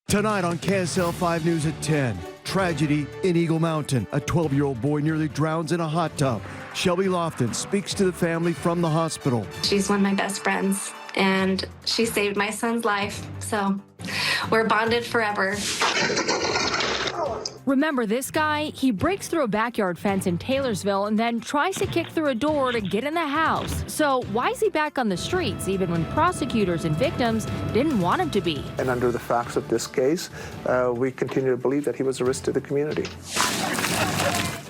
Tonight on KSL-5 News at 10, tragedy in Eagle Mountain. A 12-year-old boy nearly drowns in a hot tub. Shelby Lofton speaks to the family from the hospital. She's one of my best friends, and she saved my son's life, so we're bonded forever. Remember this guy? He breaks through a backyard fence in Taylorsville and then tries to kick through a door to get in the house. So why is he back on the streets, even when prosecutors and victims didn't want him to be? And under the facts of this case, we continue to believe that he was a risk to the community.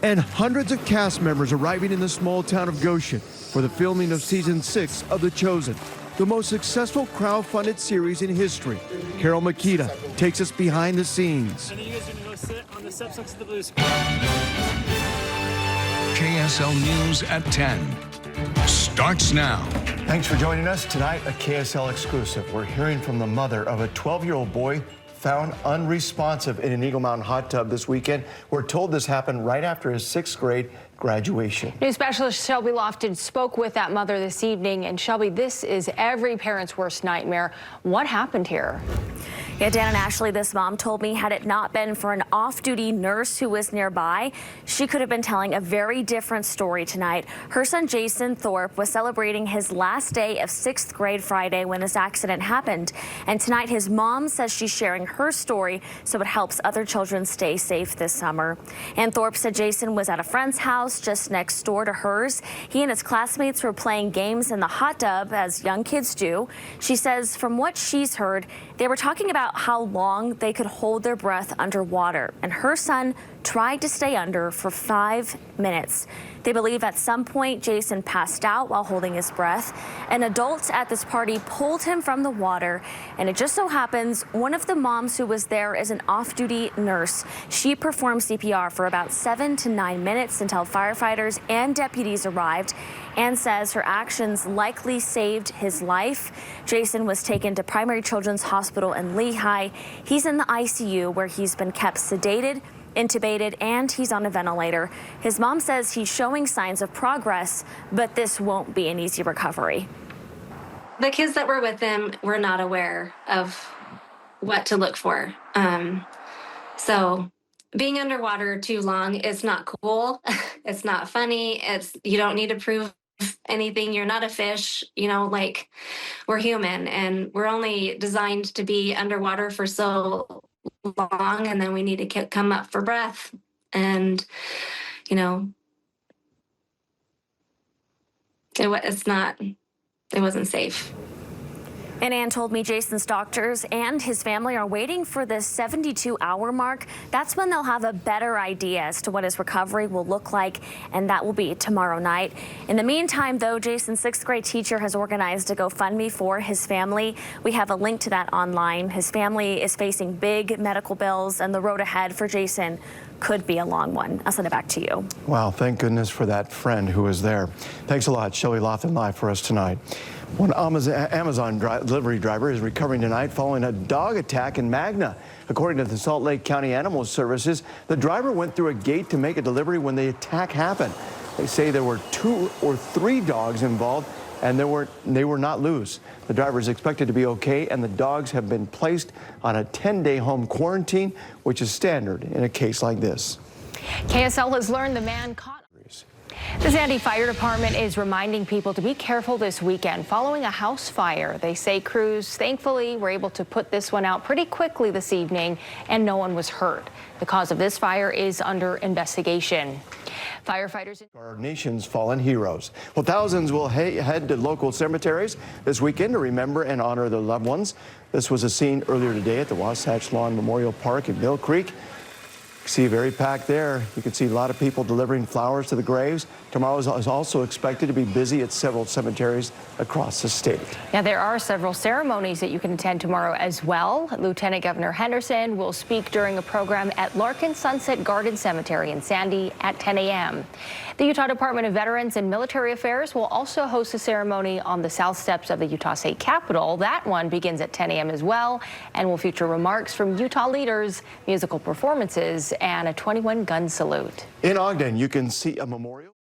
And hundreds of cast members arriving in the small town of Goshen for the filming of season 6 of The Chosen, the most successful crowd-funded series in history. Carol Makita takes us behind the scenes. And you guys are going to go sit on the steps next to the blue screen. KSL News at 10 starts now. Thanks for joining us tonight, a KSL exclusive. We're hearing from the mother of a 12-year-old boy found unresponsive in an Eagle Mountain hot tub this weekend. We're told this happened right after his 6th grade graduation. News specialist Shelby Lofton spoke with that mother this evening. And Shelby, this is every parent's worst nightmare. What happened here? Yeah, Dan and Ashley, this mom told me had it not been for an off-duty nurse who was nearby, she could have been telling a very different story tonight. Her son Jason Thorpe was celebrating his last day of 6th grade Friday when this accident happened. And tonight his mom says she's sharing her story so it helps other children stay safe this summer. And Thorpe said Jason was at a friend's house just next door to hers. He and his classmates were playing games in the hot tub, as young kids do. She says from what she's heard, they were talking about how long they could hold their breath underwater, and her son tried to stay under for 5 minutes. They believe at some point Jason passed out while holding his breath. An adult at this party pulled him from the water, and it just so happens one of the moms who was there is an off-duty nurse. She performed CPR for about 7 to 9 minutes until firefighters and deputies arrived, and says her actions likely saved his life. Jason was taken to Primary Children's Hospital in Lehigh. He's in the ICU where he's been kept sedated, intubated, and he's on a ventilator. His mom says he's showing signs of progress, but this won't be an easy recovery. The kids that were with him were not aware of what to look for. So being underwater too long is not cool. It's not funny. You don't need to prove anything. You're not a fish, like we're human, and we're only designed to be underwater for so long, and then we need to come up for breath. And it wasn't safe. And Ann told me Jason's doctors and his family are waiting for the 72-hour mark. That's when they'll have a better idea as to what his recovery will look like, and that will be tomorrow night. In the meantime, though, Jason's 6th grade teacher has organized a GoFundMe for his family. We have a link to that online. His family is facing big medical bills, and the road ahead for Jason could be a long one. I'll send it back to you. Wow, thank goodness for that friend who was there. Thanks a lot, Shelby Lofton, live for us tonight. One Amazon delivery driver is recovering tonight following a dog attack in Magna. According to the Salt Lake County Animal Services, the driver went through a gate to make a delivery when the attack happened. They say there were 2 or 3 dogs involved, and they were not loose. The driver is expected to be okay, and the dogs have been placed on a 10-day home quarantine, which is standard in a case like this. KSL has learned the man caught. The Sandy Fire Department is reminding people to be careful this weekend following a house fire. They say crews, thankfully, were able to put this one out pretty quickly this evening, and no one was hurt. The cause of this fire is under investigation. Firefighters... Our nation's fallen heroes. Well, thousands will head to local cemeteries this weekend to remember and honor their loved ones. This was a scene earlier today at the Wasatch Lawn Memorial Park in Mill Creek. See, very packed there. You can see a lot of people delivering flowers to the graves. Tomorrow is also expected to be busy at several cemeteries across the state. Now, there are several ceremonies that you can attend tomorrow as well. Lieutenant Governor Henderson will speak during a program at Larkin Sunset Garden Cemetery in Sandy at 10 a.m. The Utah Department of Veterans and Military Affairs will also host a ceremony on the south steps of the Utah State Capitol. That one begins at 10 a.m. as well and will feature remarks from Utah leaders, musical performances, and a 21-gun salute. In Ogden, you can see a memorial.